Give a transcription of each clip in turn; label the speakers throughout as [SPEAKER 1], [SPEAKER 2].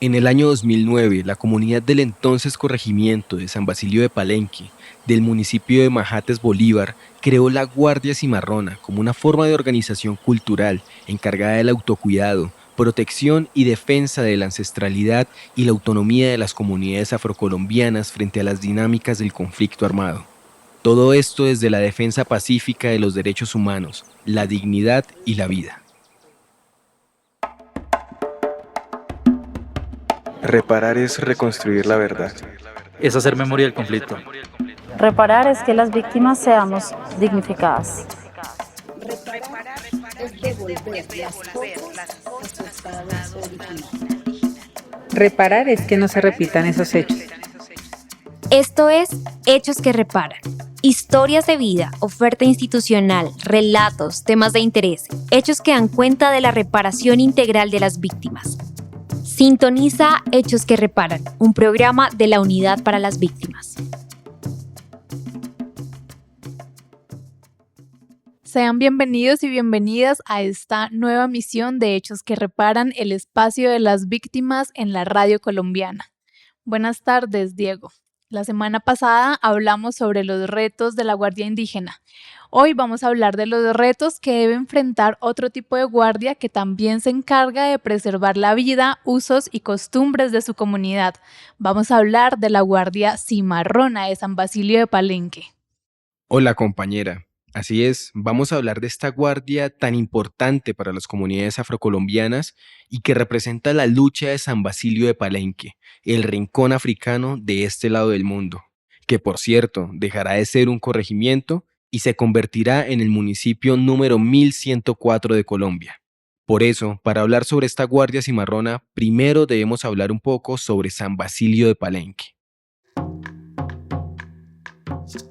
[SPEAKER 1] En el año 2009, la comunidad del entonces corregimiento de San Basilio de Palenque, del municipio de Majates Bolívar, creó la Guardia Cimarrona como una forma de organización cultural encargada del autocuidado, protección y defensa de la ancestralidad y la autonomía de las comunidades afrocolombianas frente a las dinámicas del conflicto armado. Todo esto desde la defensa pacífica de los derechos humanos, la dignidad y la vida.
[SPEAKER 2] Reparar es reconstruir la verdad.
[SPEAKER 3] Es hacer memoria del conflicto.
[SPEAKER 4] Reparar es que las víctimas seamos dignificadas.
[SPEAKER 5] Reparar es devolver las cosas a su estado original.
[SPEAKER 6] Reparar es que no se repitan esos hechos.
[SPEAKER 7] Esto es Hechos que Reparan. Historias de vida, oferta institucional, relatos, temas de interés, hechos que dan cuenta de la reparación integral de las víctimas. Sintoniza Hechos que Reparan, un programa de la Unidad para las Víctimas.
[SPEAKER 8] Sean bienvenidos y bienvenidas a esta nueva misión de Hechos que Reparan, el espacio de las víctimas en la radio colombiana. Buenas tardes, Diego. La semana pasada hablamos sobre los retos de la guardia indígena. Hoy vamos a hablar de los retos que debe enfrentar otro tipo de guardia que también se encarga de preservar la vida, usos y costumbres de su comunidad. Vamos a hablar de la Guardia Cimarrona de San Basilio de Palenque.
[SPEAKER 1] Hola, compañera. Así es, vamos a hablar de esta guardia tan importante para las comunidades afrocolombianas y que representa la lucha de San Basilio de Palenque, el rincón africano de este lado del mundo, que por cierto dejará de ser un corregimiento y se convertirá en el municipio número 1104 de Colombia. Por eso, para hablar sobre esta guardia cimarrona, primero debemos hablar un poco sobre San Basilio de Palenque.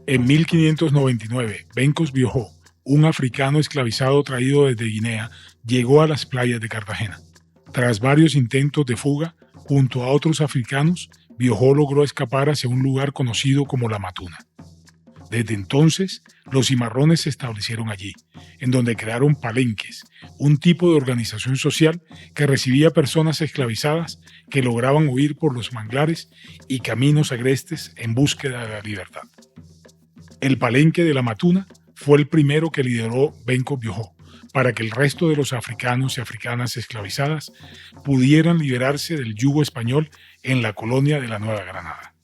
[SPEAKER 9] En 1599, Bencos Biojó, un africano esclavizado traído desde Guinea, llegó a las playas de Cartagena. Tras varios intentos de fuga, junto a otros africanos, Biojó logró escapar hacia un lugar conocido como La Matuna. Desde entonces, los cimarrones se establecieron allí, en donde crearon palenques, un tipo de organización social que recibía personas esclavizadas que lograban huir por los manglares y caminos agrestes en búsqueda de la libertad. El palenque de La Matuna fue el primero que lideró Bencos Biojó para que el resto de los africanos y africanas esclavizadas pudieran liberarse del yugo español en la colonia de la Nueva Granada.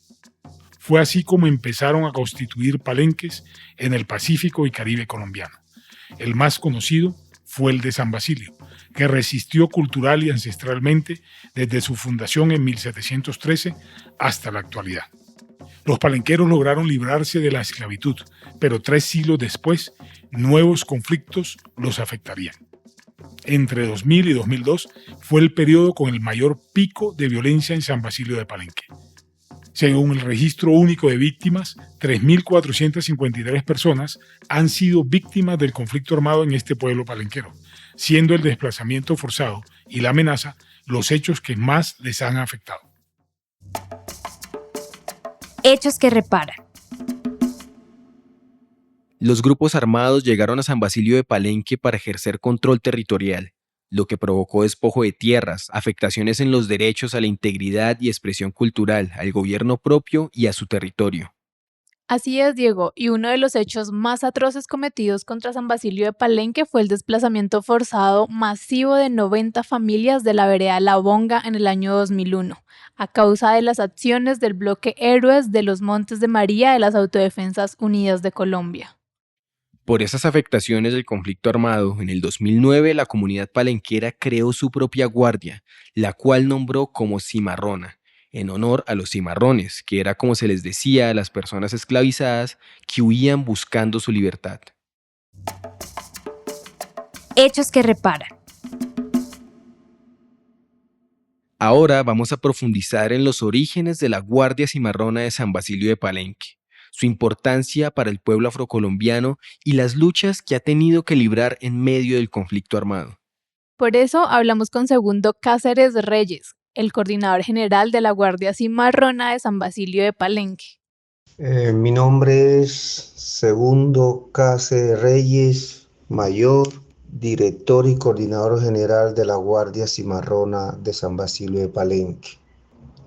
[SPEAKER 9] Fue así como empezaron a constituir palenques en el Pacífico y Caribe colombiano. El más conocido fue el de San Basilio, que resistió cultural y ancestralmente desde su fundación en 1713 hasta la actualidad. Los palenqueros lograron librarse de la esclavitud, pero 3 siglos después, nuevos conflictos los afectarían. Entre 2000 y 2002 fue el periodo con el mayor pico de violencia en San Basilio de Palenque. Según el Registro Único de Víctimas, 3.453 personas han sido víctimas del conflicto armado en este pueblo palenquero, siendo el desplazamiento forzado y la amenaza los hechos que más les han afectado.
[SPEAKER 7] Hechos que Reparan.
[SPEAKER 1] Los grupos armados llegaron a San Basilio de Palenque para ejercer control territorial, lo que provocó despojo de tierras, afectaciones en los derechos a la integridad y expresión cultural, al gobierno propio y a su territorio.
[SPEAKER 8] Así es, Diego, y uno de los hechos más atroces cometidos contra San Basilio de Palenque fue el desplazamiento forzado masivo de 90 familias de la vereda La Bonga en el año 2001, a causa de las acciones del bloque Héroes de los Montes de María de las Autodefensas Unidas de Colombia.
[SPEAKER 1] Por esas afectaciones del conflicto armado, en el 2009 la comunidad palenquera creó su propia guardia, la cual nombró como Cimarrona, en honor a los cimarrones, que era como se les decía a las personas esclavizadas que huían buscando su libertad.
[SPEAKER 7] Hechos que Reparan.
[SPEAKER 1] Ahora vamos a profundizar en los orígenes de la Guardia Cimarrona de San Basilio de Palenque, su importancia para el pueblo afrocolombiano y las luchas que ha tenido que librar en medio del conflicto armado.
[SPEAKER 8] Por eso hablamos con Segundo Cáceres Reyes, el coordinador general de la Guardia Cimarrona de San Basilio de Palenque.
[SPEAKER 10] Mi nombre es Segundo Cáceres Reyes, mayor director y coordinador general de la Guardia Cimarrona de San Basilio de Palenque.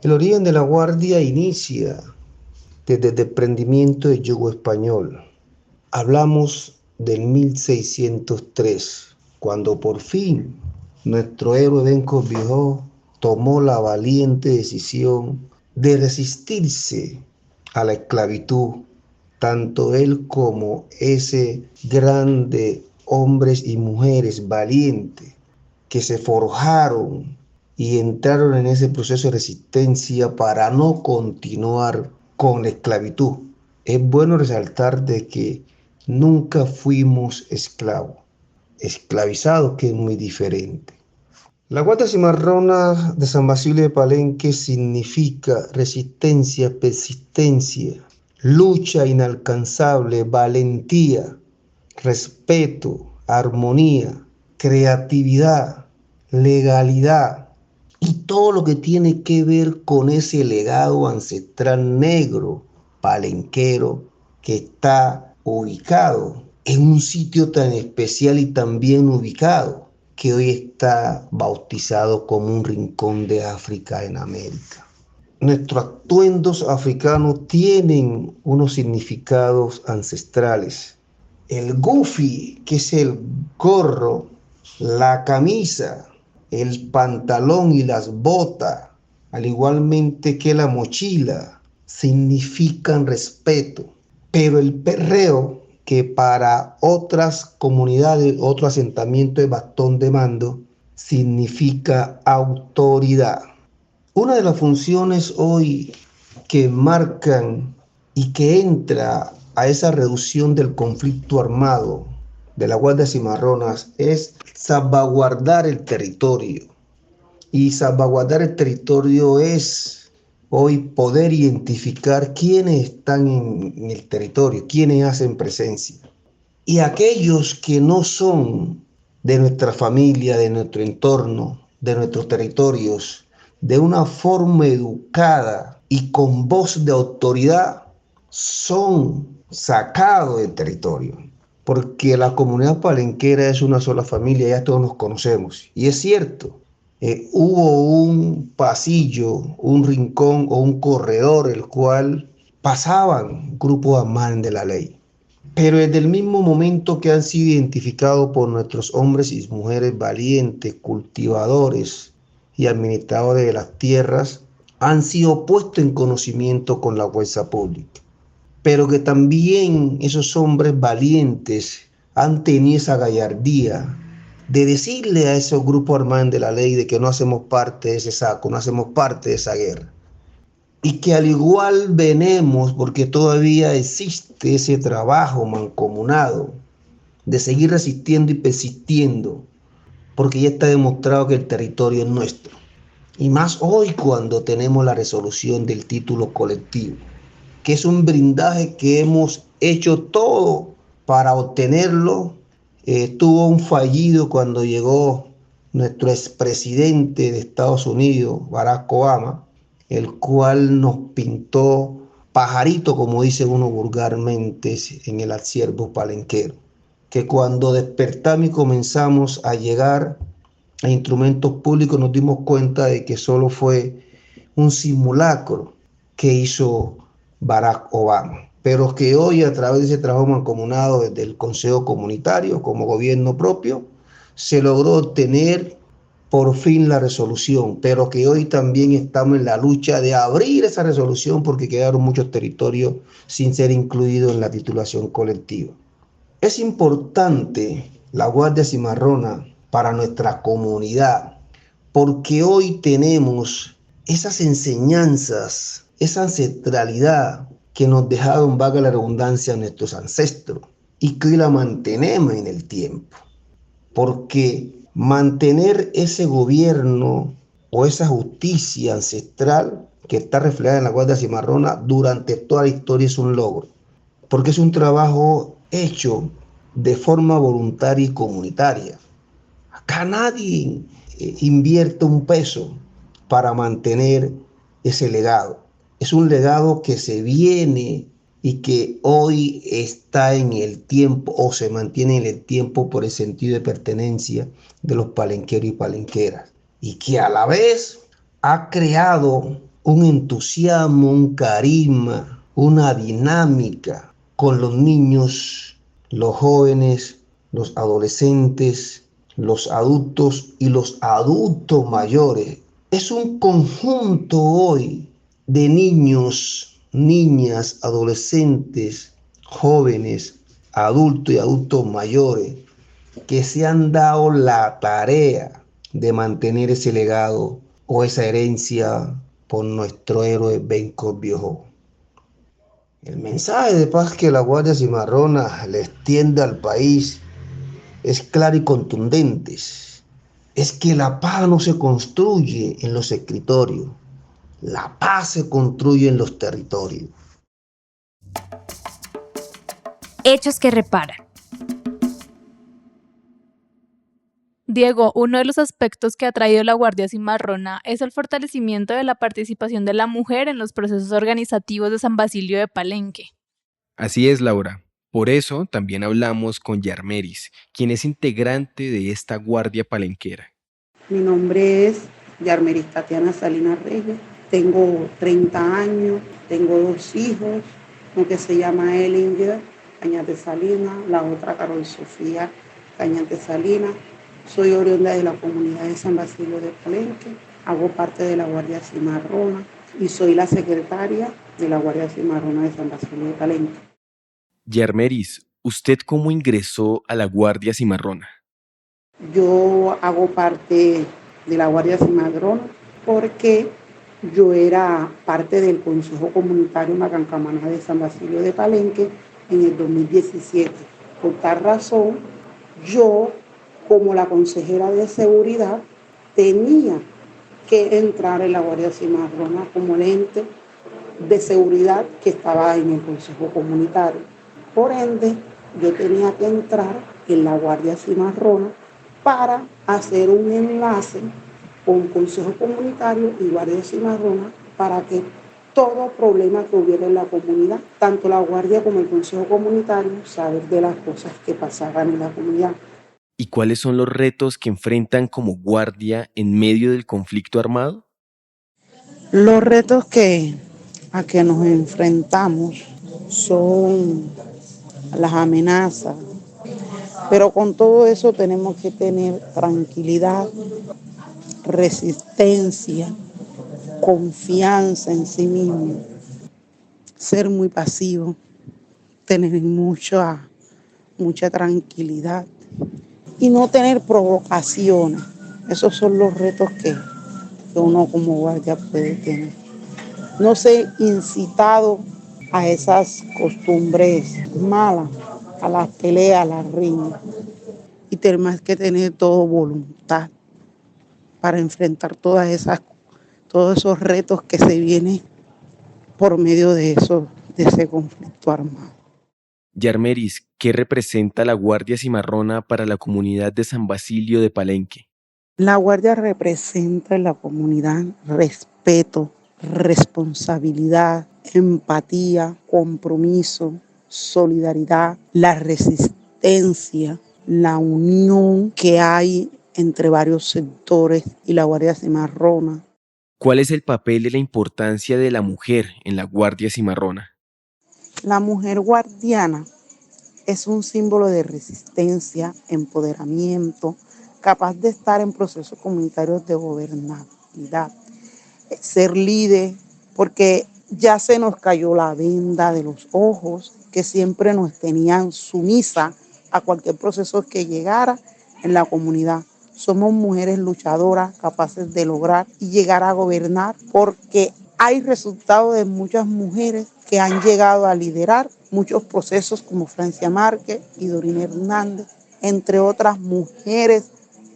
[SPEAKER 10] El origen de la Guardia inicia desde el desprendimiento del yugo español. Hablamos del 1603, cuando por fin nuestro héroe Bencos Viejo tomó la valiente decisión de resistirse a la esclavitud, tanto él como ese grande hombres y mujeres valientes que se forjaron y entraron en ese proceso de resistencia para no continuar con la esclavitud. Es bueno resaltar de que nunca fuimos esclavos, esclavizados, que es muy diferente. La Guardia Cimarrona de San Basilio de Palenque significa resistencia, persistencia, lucha inalcanzable, valentía, respeto, armonía, creatividad, legalidad y todo lo que tiene que ver con ese legado ancestral negro palenquero que está ubicado en un sitio tan especial y tan bien ubicado que hoy está bautizado como un rincón de África en América. Nuestros atuendos africanos tienen unos significados ancestrales. El gufi, que es el gorro, la camisa, el pantalón y las botas, al igualmente que la mochila, significan respeto. Pero el perreo, que para otras comunidades, otro asentamiento de bastón de mando, significa autoridad. Una de las funciones hoy que marcan y que entra a esa reducción del conflicto armado de la Guardia Cimarronas es salvaguardar el territorio. Y salvaguardar el territorio es hoy poder identificar quiénes están en el territorio, quiénes hacen presencia. Y aquellos que no son de nuestra familia, de nuestro entorno, de nuestros territorios, de una forma educada y con voz de autoridad, son sacados del territorio. Porque la comunidad palenquera es una sola familia, ya todos nos conocemos. Y es cierto. Hubo un pasillo, un rincón o un corredor el cual pasaban grupos al margen de la ley. Pero desde el mismo momento que han sido identificados por nuestros hombres y mujeres valientes, cultivadores y administradores de las tierras, han sido puestos en conocimiento con la fuerza pública. Pero que también esos hombres valientes han tenido esa gallardía de decirle a esos grupos armados de la ley de que no hacemos parte de ese saco, no hacemos parte de esa guerra. Y que al igual venemos, porque todavía existe ese trabajo mancomunado de seguir resistiendo y persistiendo, porque ya está demostrado que el territorio es nuestro. Y más hoy cuando tenemos la resolución del título colectivo, que es un blindaje que hemos hecho todo para obtenerlo. Tuvo un fallido cuando llegó nuestro expresidente de Estados Unidos, Barack Obama, el cual nos pintó pajarito, como dice uno vulgarmente en el acervo palenquero, que cuando despertamos y comenzamos a llegar a instrumentos públicos nos dimos cuenta de que solo fue un simulacro que hizo Barack Obama. Pero que hoy a través de ese trabajo mancomunado desde el Consejo Comunitario como gobierno propio se logró obtener por fin la resolución, pero que hoy también estamos en la lucha de abrir esa resolución porque quedaron muchos territorios sin ser incluidos en la titulación colectiva. Es importante la Guardia Cimarrona para nuestra comunidad porque hoy tenemos esas enseñanzas, esa ancestralidad que nos dejaron, valga la redundancia, nuestros ancestros y que hoy la mantenemos en el tiempo. Porque mantener ese gobierno o esa justicia ancestral que está reflejada en la Guardia Cimarrona durante toda la historia es un logro. Porque es un trabajo hecho de forma voluntaria y comunitaria. Acá nadie invierte un peso para mantener ese legado. Es un legado que se viene y que hoy está en el tiempo o se mantiene en el tiempo por el sentido de pertenencia de los palenqueros y palenqueras, y que a la vez ha creado un entusiasmo, un carisma, una dinámica con los niños, los jóvenes, los adolescentes, los adultos y los adultos mayores. Es un conjunto hoy de niños, niñas, adolescentes, jóvenes, adultos y adultos mayores que se han dado la tarea de mantener ese legado o esa herencia por nuestro héroe Bencos Viejo. El mensaje de paz que la Guardia Cimarrona le extiende al país es claro y contundente. Es que la paz no se construye en los escritorios, la paz se construye en los territorios.
[SPEAKER 7] Hechos que reparan.
[SPEAKER 8] Diego, uno de los aspectos que ha traído la Guardia Cimarrona es el fortalecimiento de la participación de la mujer en los procesos organizativos de San Basilio de Palenque.
[SPEAKER 1] Así es, Laura. Por eso también hablamos con Yarmeris, quien es integrante de esta guardia palenquera.
[SPEAKER 11] Mi nombre es Yarmeris Tatiana Salinas Reyes, tengo 30 años, tengo 2 hijos, uno que se llama Ellinger Cañate Salinas, la otra Carol Sofía Cañate Salinas. Soy oriunda de la comunidad de San Basilio de Palenque, hago parte de la Guardia Cimarrona y soy la secretaria de la Guardia Cimarrona de San Basilio de Palenque.
[SPEAKER 1] Yarmeris, ¿usted cómo ingresó a la Guardia Cimarrona?
[SPEAKER 11] Yo hago parte de la Guardia Cimarrona porque yo era parte del Consejo Comunitario Macancamaná de San Basilio de Palenque en el 2017. Por tal razón, yo, como la consejera de seguridad, tenía que entrar en la Guardia Cimarrona como el ente de seguridad que estaba en el Consejo Comunitario. Por ende, yo tenía que entrar en la Guardia Cimarrona para hacer un enlace con Consejo Comunitario y Guardia Cimarrona para que todo problema que hubiera en la comunidad, tanto la Guardia como el Consejo Comunitario, saber de las cosas que pasaban en la comunidad.
[SPEAKER 1] ¿Y cuáles son los retos que enfrentan como guardia en medio del conflicto armado?
[SPEAKER 11] Los retos a que nos enfrentamos son las amenazas, pero con todo eso tenemos que tener tranquilidad, resistencia, confianza en sí mismo, ser muy pasivo, tener mucha tranquilidad y no tener provocaciones. Esos son los retos que uno como guardia puede tener. No ser incitado a esas costumbres malas, a las peleas, a las riñas. Y tenemos que tener todo voluntad para enfrentar todos esos retos que se vienen por medio de ese conflicto armado.
[SPEAKER 1] Yarmeris, ¿qué representa la Guardia Cimarrona para la comunidad de San Basilio de Palenque?
[SPEAKER 11] La Guardia representa en la comunidad respeto, responsabilidad, empatía, compromiso, solidaridad, la resistencia, la unión que hay entre varios sectores y la Guardia Cimarrona.
[SPEAKER 1] ¿Cuál es el papel y la importancia de la mujer en la Guardia Cimarrona?
[SPEAKER 11] La mujer guardiana es un símbolo de resistencia, empoderamiento, capaz de estar en procesos comunitarios de gobernabilidad, ser líder, porque ya se nos cayó la venda de los ojos que siempre nos tenían sumisa a cualquier proceso que llegara en la comunidad. Somos mujeres luchadoras, capaces de lograr y llegar a gobernar, porque hay resultados de muchas mujeres que han llegado a liderar muchos procesos como Francia Márquez y Dorina Hernández, entre otras mujeres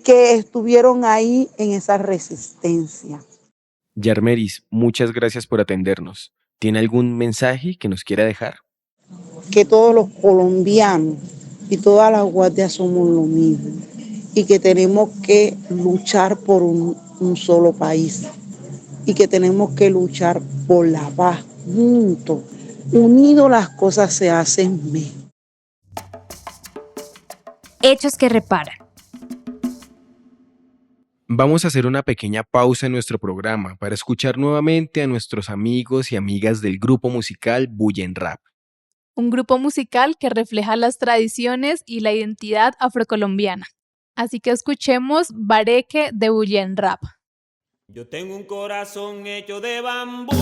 [SPEAKER 11] que estuvieron ahí en esa resistencia.
[SPEAKER 1] Yarmeris, muchas gracias por atendernos. ¿Tiene algún mensaje que nos quiera dejar?
[SPEAKER 11] Que todos los colombianos y todas las guardias somos lo mismo y que tenemos que luchar por un solo país y que tenemos que luchar por la paz juntos Unido las cosas se hacen mejor.
[SPEAKER 7] Hechos que reparan.
[SPEAKER 1] Vamos a hacer una pequeña pausa en nuestro programa para escuchar nuevamente a nuestros amigos y amigas del grupo musical Bullen Rap.
[SPEAKER 8] Un grupo musical que refleja las tradiciones y la identidad afrocolombiana. Así que escuchemos Bareque de Bullen Rap.
[SPEAKER 12] Yo tengo un corazón hecho de bambú,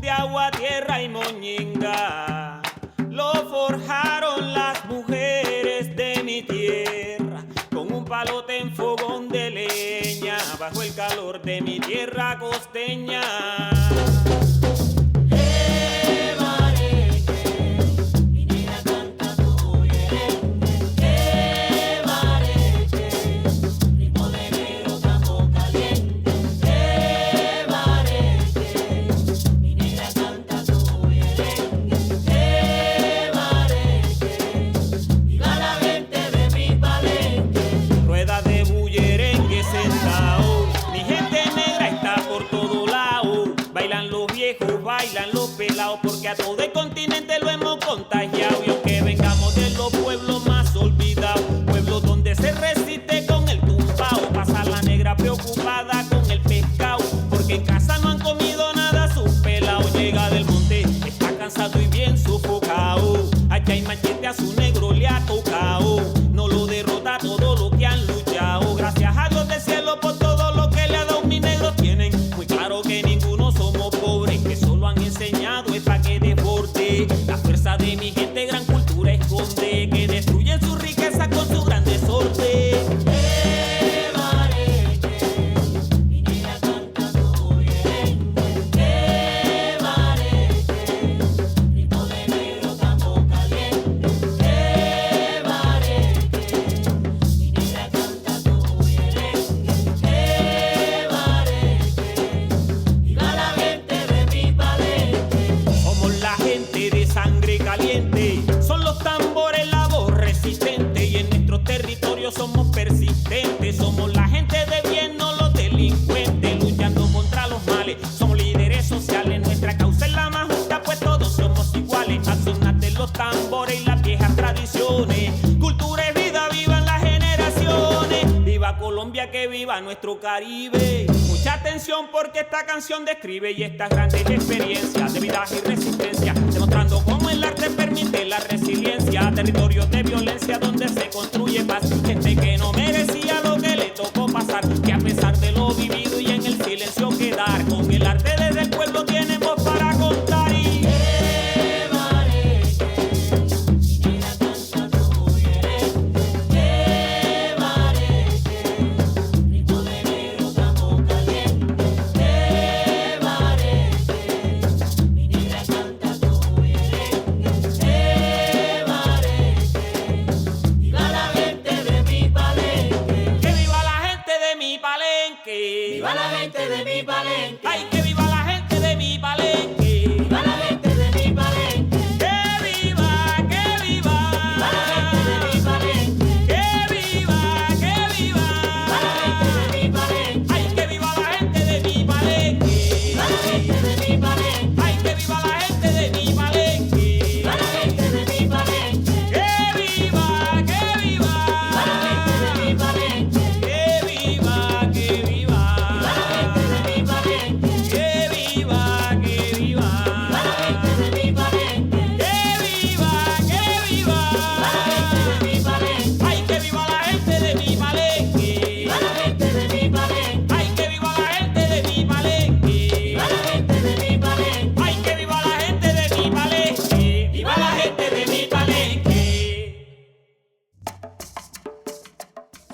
[SPEAKER 12] de agua, tierra y moñinga. Lo forjaron las mujeres de mi tierra, con un palote en fogón de leña, bajo el calor de mi tierra costeña. Bailan los pelados porque a todo el continente lo hemos contagiado. Y aunque vengamos de los pueblos más olvidados, pueblos donde se resiste con el tumbao, pasa la negra preocupada con el pescado, porque en casa no han comido nada sus pelados. Llega del monte, está cansado y bien sofocado, allá hay machete a su negro le ha tocado, no lo derrota todo lo que han luchado. Gracias a Dios del cielo por todo lo que le ha dado mi negro. Tienen muy claro que ninguno somos pobres, que solo han enseñado es pa' que desborde. La fuerza de mi gente gran cultura esconde, que destruyen su riqueza con su gran desorden. Son los tambores la voz resistente, y en nuestro territorio somos persistentes. Somos la gente de bien, no los delincuentes, luchando contra los males. Somos líderes sociales, nuestra causa es la más justa, pues todos somos iguales. Al sonar de los tambores y las viejas tradiciones, cultura y vida, vivan las generaciones. Viva Colombia, que viva nuestro Caribe. Mucha atención porque esta canción describe y estas grandes experiencias de vida y resistencia, demostrando cómo el arte permite la resiliencia. Territorios de violencia donde se construye paz, gente que no merecía lo que le tocó pasar, que a pesar de lo vivido y en el silencio quedar, con el arte desde el pueblo tienen voz para contar. Y viva la gente de mi palenque. Ay, que viva la gente de mi palenque. Viva la gente de mi palenque. Que viva, que viva. Viva la gente de mi palenque. Que viva, que viva. Viva la gente de mi palenque. Ay, que viva la gente de mi palenque. Viva la gente de mi palenque. Ay, que viva la gente de mi palenque. Viva la gente de mi palenque. Que viva, que viva. Viva la gente de mi palenque. Que viva, que viva.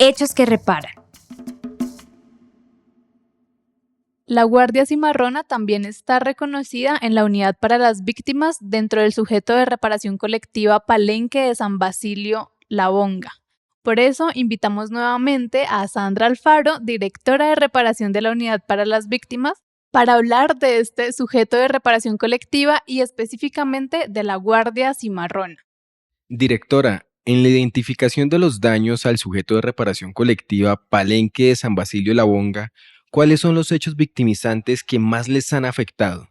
[SPEAKER 7] Hechos que reparan.
[SPEAKER 8] La Guardia Cimarrona también está reconocida en la Unidad para las Víctimas dentro del sujeto de reparación colectiva Palenque de San Basilio, La Bonga. Por eso invitamos nuevamente a Sandra Alfaro, directora de reparación de la Unidad para las Víctimas, para hablar de este sujeto de reparación colectiva y específicamente de la Guardia Cimarrona.
[SPEAKER 1] Directora, en la identificación de los daños al sujeto de reparación colectiva Palenque de San Basilio La Bonga, ¿cuáles son los hechos victimizantes que más les han afectado?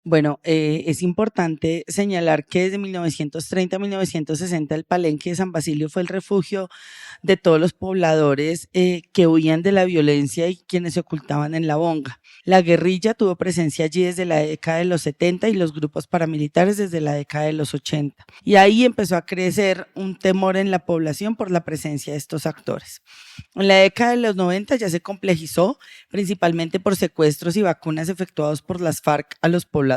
[SPEAKER 13] Bueno, es importante señalar que desde 1930 a 1960 el Palenque de San Basilio fue el refugio de todos los pobladores que huían de la violencia y quienes se ocultaban en la bonga. La guerrilla tuvo presencia allí desde la década de los 70 y los grupos paramilitares desde la década de los 80. Y ahí empezó a crecer un temor en la población por la presencia de estos actores. En la década de los 90 ya se complejizó, principalmente por secuestros y vacunas efectuados por las FARC a los pobladores.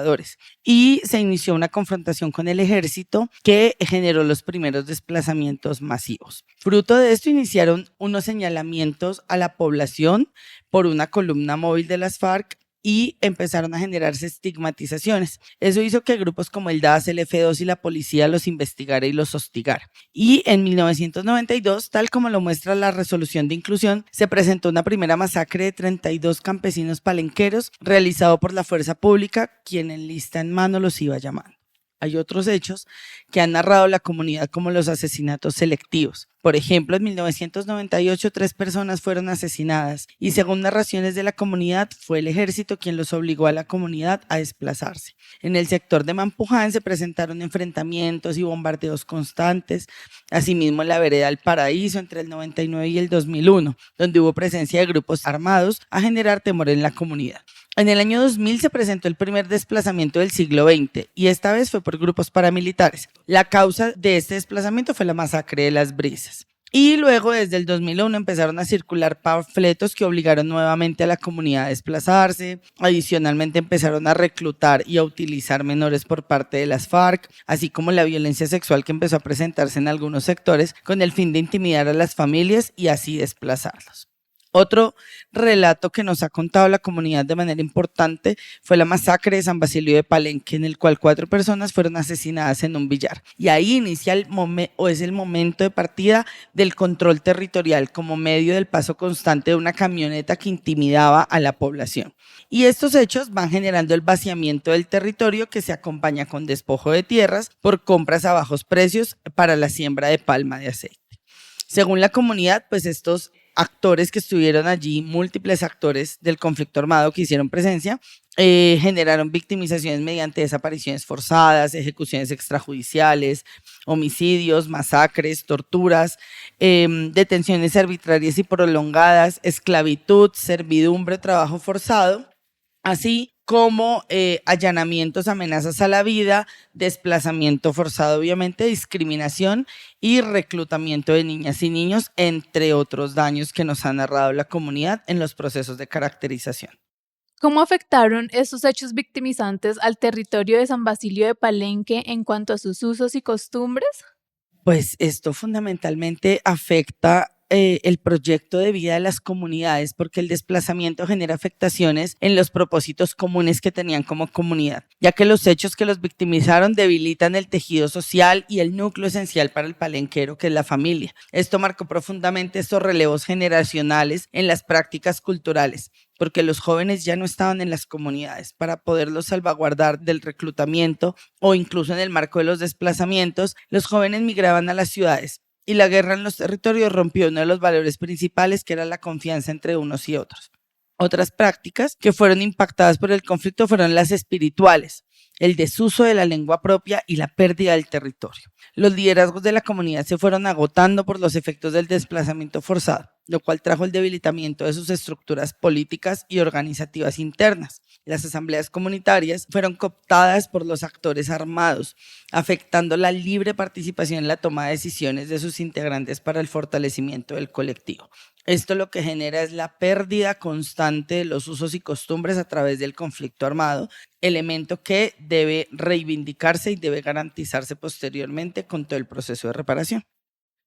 [SPEAKER 13] Y se inició una confrontación con el ejército que generó los primeros desplazamientos masivos. Fruto de esto iniciaron unos señalamientos a la población por una columna móvil de las FARC y empezaron a generarse estigmatizaciones. Eso hizo que grupos como el DAS, el F2 y la policía los investigara y los hostigara. Y en 1992, tal como lo muestra la resolución de inclusión, se presentó una primera masacre de 32 campesinos palenqueros realizado por la fuerza pública, quien en lista en mano los iba llamando. Hay otros hechos que han narrado la comunidad como los asesinatos selectivos. Por ejemplo, en 1998 3 personas fueron asesinadas y según narraciones de la comunidad fue el ejército quien los obligó a la comunidad a desplazarse. En el sector de Mampuján se presentaron enfrentamientos y bombardeos constantes, asimismo en la vereda del Paraíso entre el 99 y el 2001, donde hubo presencia de grupos armados a generar temor en la comunidad. En el año 2000 se presentó el primer desplazamiento del siglo XX y esta vez fue por grupos paramilitares. La causa de este desplazamiento fue la masacre de Las Brisas. Y luego desde el 2001 empezaron a circular panfletos que obligaron nuevamente a la comunidad a desplazarse. Adicionalmente empezaron a reclutar y a utilizar menores por parte de las FARC, así como la violencia sexual que empezó a presentarse en algunos sectores con el fin de intimidar a las familias y así desplazarlos. Otro relato que nos ha contado la comunidad de manera importante fue la masacre de San Basilio de Palenque, en el cual 4 personas fueron asesinadas en un billar. Y ahí inicia el momento de partida del control territorial como medio del paso constante de una camioneta que intimidaba a la población. Y estos hechos van generando el vaciamiento del territorio que se acompaña con despojo de tierras por compras a bajos precios para la siembra de palma de aceite. Según la comunidad, pues estos actores que estuvieron allí, múltiples actores del conflicto armado que hicieron presencia, generaron victimizaciones mediante desapariciones forzadas, ejecuciones extrajudiciales, homicidios, masacres, torturas, detenciones arbitrarias y prolongadas, esclavitud, servidumbre, trabajo forzado, así como allanamientos, amenazas a la vida, desplazamiento forzado, obviamente, discriminación y reclutamiento de niñas y niños, entre otros daños que nos ha narrado la comunidad en los procesos de caracterización.
[SPEAKER 8] ¿Cómo afectaron estos hechos victimizantes al territorio de San Basilio de Palenque en cuanto a sus usos y costumbres?
[SPEAKER 13] Pues esto fundamentalmente afecta el proyecto de vida de las comunidades porque el desplazamiento genera afectaciones en los propósitos comunes que tenían como comunidad, ya que los hechos que los victimizaron debilitan el tejido social y el núcleo esencial para el palenquero, que es la familia. Esto marcó profundamente estos relevos generacionales en las prácticas culturales, porque los jóvenes ya no estaban en las comunidades para poderlos salvaguardar del reclutamiento o incluso en el marco de los desplazamientos, los jóvenes migraban a las ciudades. Y la guerra en los territorios rompió uno de los valores principales, que era la confianza entre unos y otros. Otras prácticas que fueron impactadas por el conflicto fueron las espirituales, el desuso de la lengua propia y la pérdida del territorio. Los liderazgos de la comunidad se fueron agotando por los efectos del desplazamiento forzado, lo cual trajo el debilitamiento de sus estructuras políticas y organizativas internas. Las asambleas comunitarias fueron cooptadas por los actores armados, afectando la libre participación en la toma de decisiones de sus integrantes para el fortalecimiento del colectivo. Esto lo que genera es la pérdida constante de los usos y costumbres a través del conflicto armado, elemento que debe reivindicarse y debe garantizarse posteriormente con todo el proceso de reparación.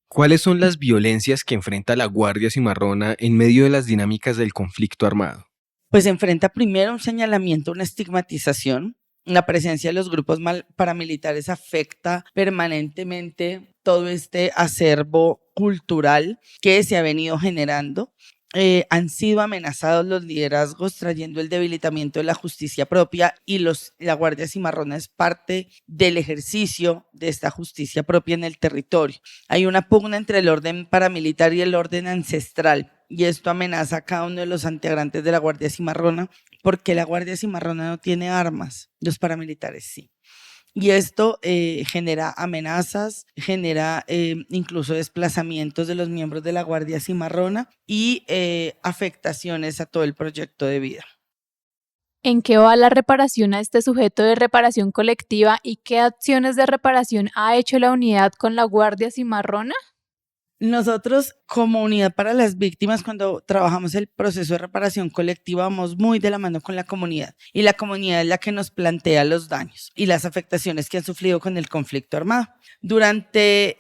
[SPEAKER 1] ¿Cuáles son las violencias que enfrenta la Guardia Cimarrona en medio de las dinámicas del conflicto armado?
[SPEAKER 13] Pues enfrenta primero un señalamiento, una estigmatización. La presencia de los grupos paramilitares afecta permanentemente todo este acervo cultural que se ha venido generando. Han sido amenazados los liderazgos, trayendo el debilitamiento de la justicia propia, y la Guardia Cimarrona es parte del ejercicio de esta justicia propia en el territorio. Hay una pugna entre el orden paramilitar y el orden ancestral y esto amenaza a cada uno de los integrantes de la Guardia Cimarrona, porque la Guardia Cimarrona no tiene armas, los paramilitares sí. Y esto genera amenazas, genera incluso desplazamientos de los miembros de la Guardia Cimarrona y afectaciones a todo el proyecto de vida.
[SPEAKER 8] ¿En qué va la reparación a este sujeto de reparación colectiva y qué acciones de reparación ha hecho la unidad con la Guardia Cimarrona?
[SPEAKER 13] Nosotros, como Unidad para las Víctimas, cuando trabajamos el proceso de reparación colectiva, vamos muy de la mano con la comunidad. Y la comunidad es la que nos plantea los daños y las afectaciones que han sufrido con el conflicto armado. Durante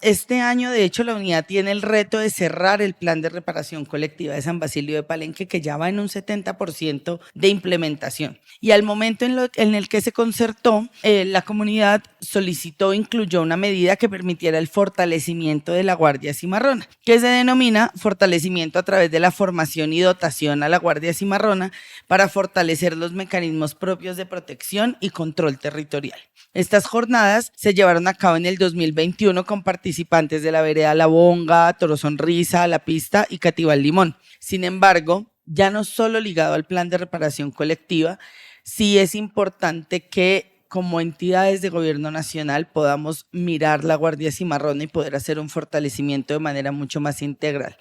[SPEAKER 13] este año, de hecho, la unidad tiene el reto de cerrar el plan de reparación colectiva de San Basilio de Palenque, que ya va en un 70% de implementación. Y al momento en el que se concertó, la comunidad solicitó, incluyó una medida que permitiera el fortalecimiento de la Guardia Cimarrona, que se denomina fortalecimiento a través de la formación y dotación a la Guardia Cimarrona para fortalecer los mecanismos propios de protección y control territorial. Estas jornadas se llevaron a cabo en el 2021 con participantes de la vereda La Bonga, Toro Sonrisa, La Pista y Catival Limón. Sin embargo, ya no solo ligado al plan de reparación colectiva, sí es importante que como entidades de gobierno nacional podamos mirar la Guardia Cimarrona y poder hacer un fortalecimiento de manera mucho más integral.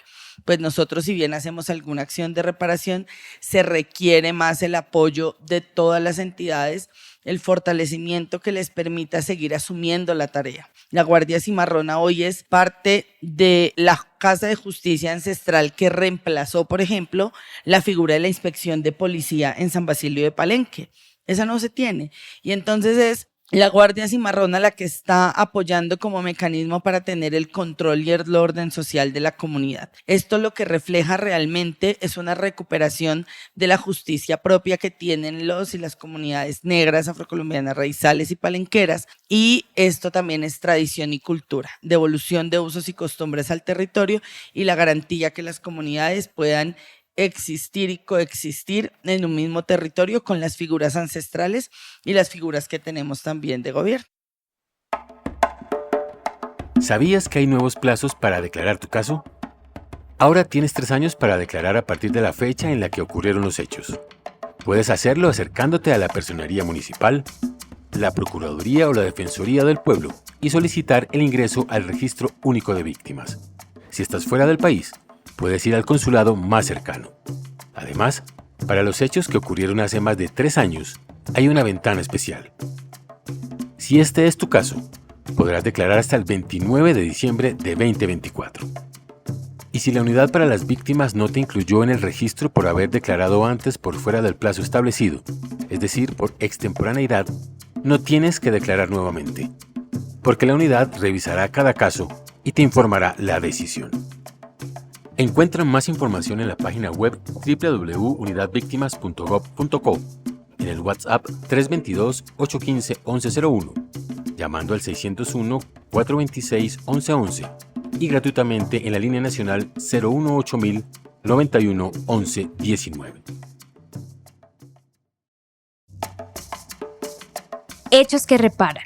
[SPEAKER 13] Pues nosotros, si bien hacemos alguna acción de reparación, se requiere más el apoyo de todas las entidades, el fortalecimiento que les permita seguir asumiendo la tarea. La Guardia Cimarrona hoy es parte de la Casa de Justicia Ancestral que reemplazó, por ejemplo, la figura de la inspección de policía en San Basilio de Palenque. Esa no se tiene. Y entonces es la Guardia Cimarrona la que está apoyando como mecanismo para tener el control y el orden social de la comunidad. Esto lo que refleja realmente es una recuperación de la justicia propia que tienen los y las comunidades negras, afrocolombianas, raizales y palenqueras. Y esto también es tradición y cultura, devolución de usos y costumbres al territorio y la garantía que las comunidades puedan existir y coexistir en un mismo territorio con las figuras ancestrales y las figuras que tenemos también de gobierno.
[SPEAKER 14] ¿Sabías que hay nuevos plazos para declarar tu caso? Ahora tienes 3 años para declarar a partir de la fecha en la que ocurrieron los hechos. Puedes hacerlo acercándote a la Personería Municipal, la Procuraduría o la Defensoría del Pueblo y solicitar el ingreso al Registro Único de Víctimas. Si estás fuera del país, puedes ir al consulado más cercano. Además, para los hechos que ocurrieron hace más de 3 años, hay una ventana especial. Si este es tu caso, podrás declarar hasta el 29 de diciembre de 2024. Y si la Unidad para las Víctimas no te incluyó en el registro por haber declarado antes por fuera del plazo establecido, es decir, por extemporaneidad, no tienes que declarar nuevamente, porque la unidad revisará cada caso y te informará la decisión. Encuentra más información en la página web www.unidadvictimas.gov.co, en el WhatsApp 322-815-1101, llamando al 601-426-1111 y gratuitamente en la línea nacional 018 91 11 19.
[SPEAKER 7] Hechos que reparan.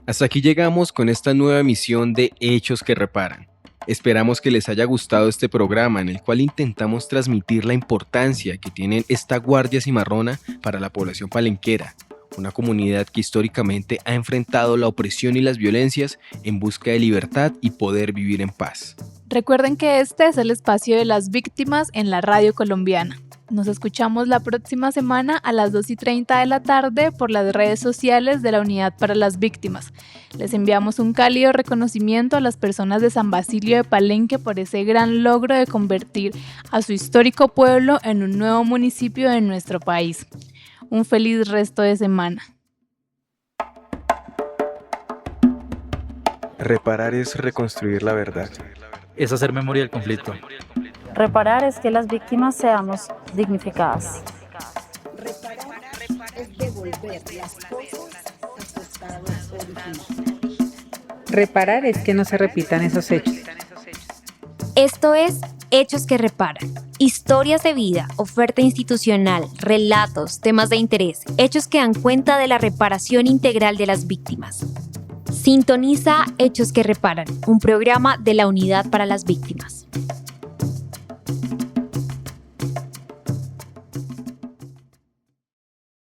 [SPEAKER 1] Hasta aquí llegamos con esta nueva emisión de Hechos que Reparan. Esperamos que les haya gustado este programa en el cual intentamos transmitir la importancia que tiene esta Guardia Cimarrona para la población palenquera, una comunidad que históricamente ha enfrentado la opresión y las violencias en busca de libertad y poder vivir en paz.
[SPEAKER 8] Recuerden que este es el espacio de las víctimas en la radio colombiana. Nos escuchamos la próxima semana a las 2:30 de la tarde por las redes sociales de la Unidad para las Víctimas. Les enviamos un cálido reconocimiento a las personas de San Basilio de Palenque por ese gran logro de convertir a su histórico pueblo en un nuevo municipio de nuestro país. Un feliz resto de semana.
[SPEAKER 2] Reparar es reconstruir la verdad.
[SPEAKER 3] Es hacer memoria del conflicto.
[SPEAKER 4] Reparar es que las víctimas seamos dignificadas.
[SPEAKER 5] Reparar es devolver las cosas a su estado original.
[SPEAKER 6] Reparar es que no se repitan esos hechos.
[SPEAKER 7] Esto es Hechos que Reparan. Historias de vida, oferta institucional, relatos, temas de interés, hechos que dan cuenta de la reparación integral de las víctimas. Sintoniza Hechos que Reparan, un programa de la Unidad para las Víctimas.